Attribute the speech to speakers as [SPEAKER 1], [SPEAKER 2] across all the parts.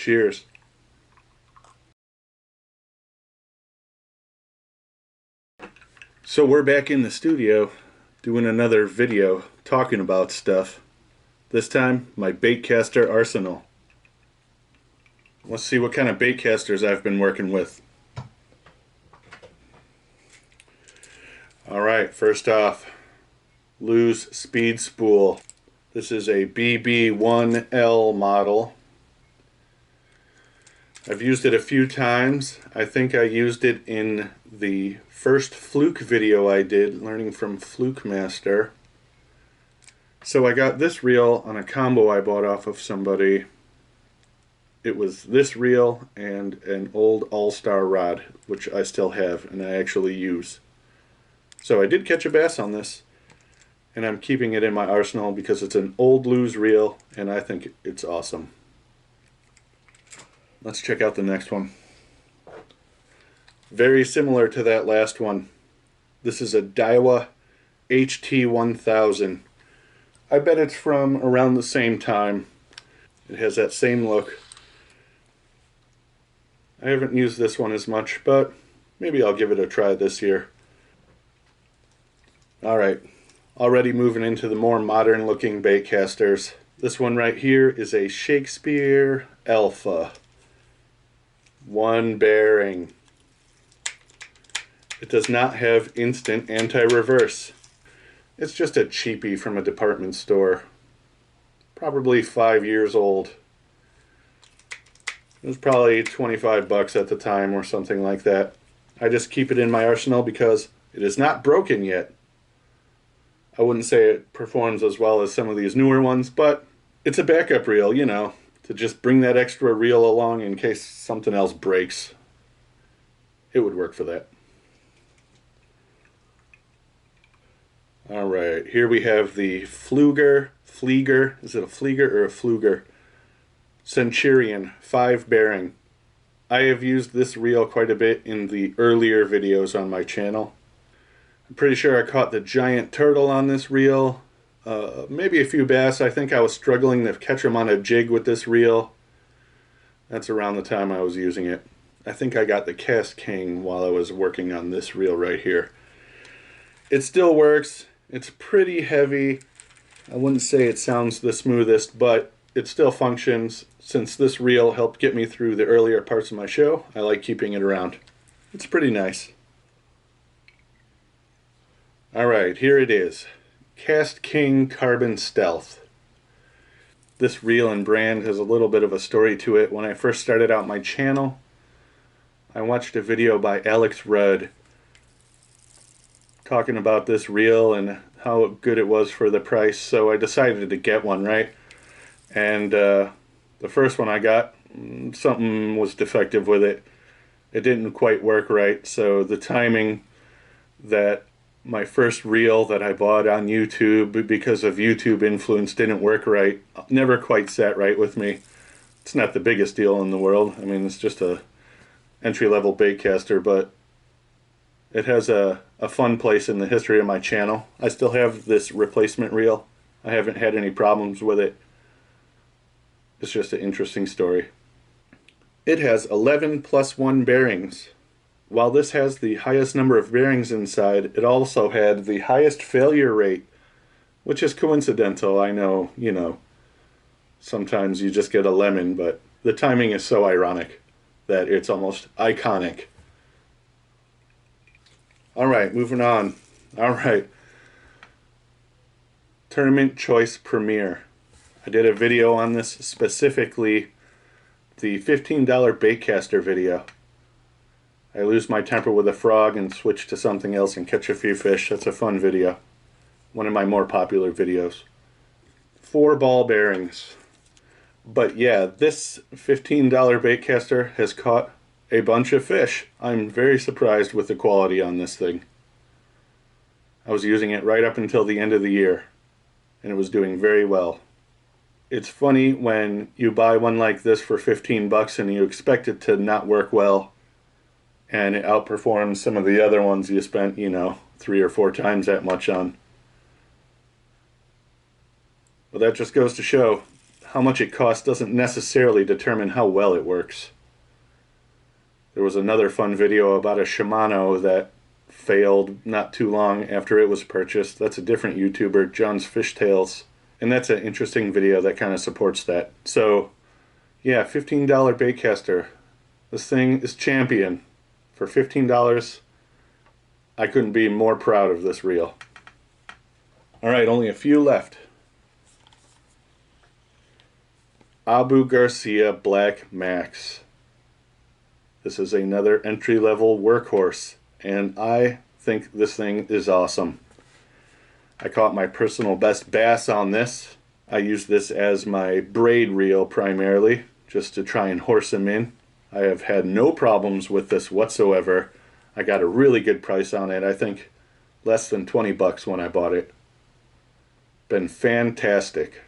[SPEAKER 1] Cheers. So we're back in the studio doing another video talking about stuff. This time, my baitcaster arsenal. Let's see what kind of baitcasters I've been working with. Alright, first off, Lew's Speed Spool. This is a BB1L model. I've used it a few times. I think I used it in the first fluke video I did, learning from Fluke Master. So I got this reel on a combo I bought off of somebody. It was this reel and an old All-Star rod, which I still have and I actually use. So I did catch a bass on this, and I'm keeping it in my arsenal because it's an old Lew's reel and I think it's awesome. Let's check out the next one. Very similar to that last one. This is a Daiwa HT1000. I bet it's from around the same time. It has that same look. I haven't used this one as much, but maybe I'll give it a try this year. Alright, already moving into the more modern looking baitcasters. This one right here is a Shakespeare Alpha. One bearing. It does not have instant anti-reverse. It's just a cheapie from a department store. Probably 5 years old. It was probably 25 bucks at the time or something like that. I just keep it in my arsenal because it is not broken yet. I wouldn't say it performs as well as some of these newer ones, but it's a backup reel, you know, to just bring that extra reel along in case something else breaks. It would work for that. Alright, here we have the Flooger, is it a Flieger or a Flooger? Centurion 5 bearing. I have used this reel quite a bit in the earlier videos on my channel. I'm pretty sure I caught the giant turtle on this reel. Maybe a few bass. I think I was struggling to catch them on a jig with this reel. That's around the time I was using it. I think I got the Cast King while I was working on this reel right here. It still works. It's pretty heavy. I wouldn't say it sounds the smoothest, but it still functions. Since this reel helped get me through the earlier parts of my show, I like keeping it around. It's pretty nice. Alright, here it is. Cast King Carbon Stealth. This reel and brand has a little bit of a story to it. When I first started out my channel, I watched a video by Alex Rudd talking about this reel and how good it was for the price, so I decided to get one, right? And the first one I got, something was defective with it. It didn't quite work right, so the timing that my first reel that I bought on YouTube because of YouTube influence didn't work right. Never quite sat right with me. It's not the biggest deal in the world. I mean, it's just a entry-level baitcaster, but it has a fun place in the history of my channel. I still have this replacement reel. I haven't had any problems with it. It's just an interesting story. It has 11 plus 1 bearings. While this has the highest number of bearings inside, it also had the highest failure rate, which is coincidental. I know, you know, sometimes you just get a lemon, but the timing is so ironic that it's almost iconic. Alright, moving on. Alright. Tournament Choice Premier. I did a video on this specifically, the $15 baitcaster video. I lose my temper with a frog and switch to something else and catch a few fish. That's a fun video. One of my more popular videos. 4 ball bearings. But yeah, this $15 baitcaster has caught a bunch of fish. I'm very surprised with the quality on this thing. I was using it right up until the end of the year, and it was doing very well. It's funny when you buy one like this for 15 bucks and you expect it to not work well, and it outperforms some of the other ones you spent, you know, 3 or 4 times that much on. But that just goes to show how much it costs doesn't necessarily determine how well it works. There was another fun video about a Shimano that failed not too long after it was purchased. That's a different YouTuber, John's Fishtails. And that's an interesting video that kind of supports that. So, yeah, $15 Baitcaster. This thing is champion. For $15, I couldn't be more proud of this reel. Alright, only a few left. Garcia Black Max. This is another entry-level workhorse, and I think this thing is awesome. I caught my personal best bass on this. I use this as my braid reel primarily, just to try and horse him in. I have had no problems with this whatsoever. I got a really good price on it. I think less than 20 bucks when I bought it. Been fantastic.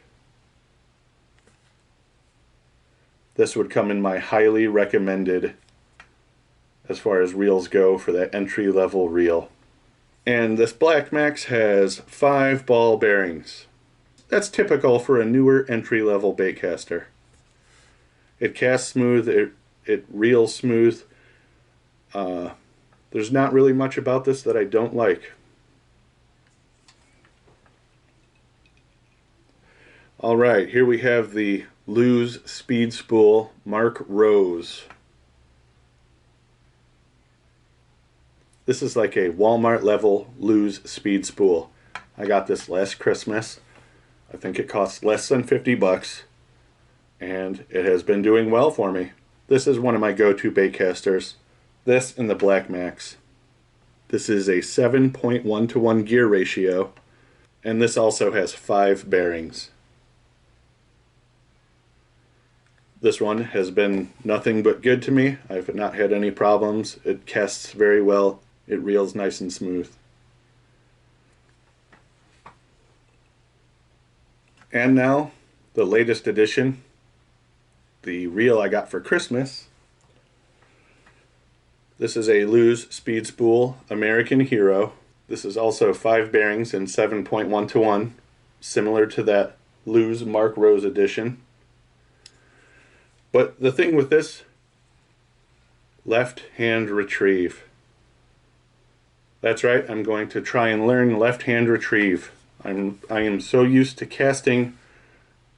[SPEAKER 1] This would come in my highly recommended as far as reels go for that entry-level reel. And this Black Max has 5 ball bearings. That's typical for a newer entry-level baitcaster. It casts smooth, it reels smooth. There's not really much about this that I don't like. Alright, here we have the Lose Speed Spool Mark Rose. This is like a Walmart level Lose Speed Spool. I got this last Christmas. I think it costs less than 50 bucks. And it has been doing well for me. This is one of my go-to baitcasters. This and the Black Max. This is a 7.1 to 1 gear ratio. And this also has 5 bearings. This one has been nothing but good to me. I've not had any problems. It casts very well. It reels nice and smooth. And now, the latest addition, the reel I got for Christmas. This is a Lose Speed Spool American Hero. This is also 5 bearings and 7.1 to 1, similar to that Lose Mark Rose edition. But the thing with this, left hand retrieve. That's right, I'm going to try and learn left hand retrieve. I am so used to casting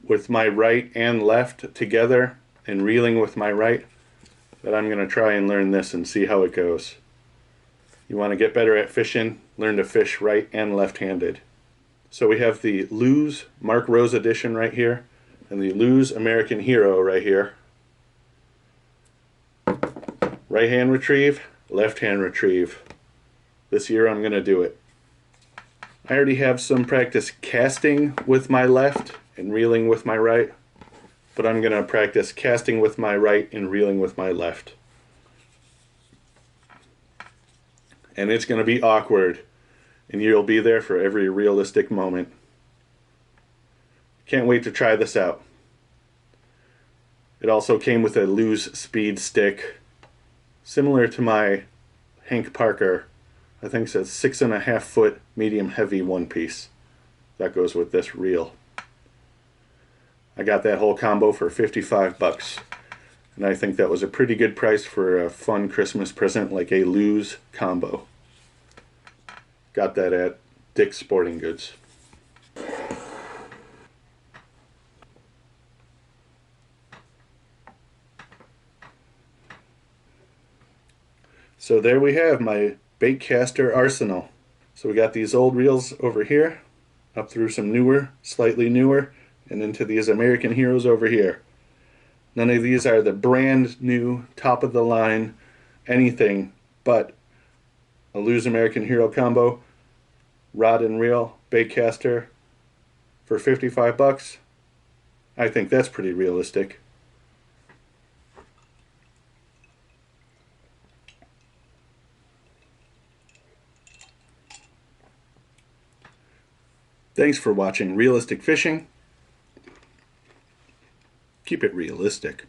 [SPEAKER 1] with my right and left together and reeling with my right that I'm going to try and learn this and see how it goes. You want to get better at fishing, learn to fish right and left-handed. So we have the Lose Mark Rose edition right here and the Lose American Hero right here. Right hand retrieve, left hand retrieve. This year I'm going to do it. I already have some practice casting with my left and reeling with my right, but I'm going to practice casting with my right and reeling with my left. And it's going to be awkward, and you'll be there for every realistic moment. Can't wait to try this out. It also came with a Lose Speed stick, similar to my Hank Parker. I think it's a 6.5 foot medium heavy one piece. That goes with this reel. I got that whole combo for 55 bucks. And I think that was a pretty good price for a fun Christmas present like a Lose combo. Got that at Dick's Sporting Goods. So there we have my Baitcaster arsenal. So we got these old reels over here, up through some newer, slightly newer, and into these American Heroes over here. None of these are the brand new, top of the line, anything but a Lose American Hero combo, rod and reel, Baitcaster for 55 bucks. I think that's pretty realistic. Thanks for watching Realistic Fishing. Keep it realistic.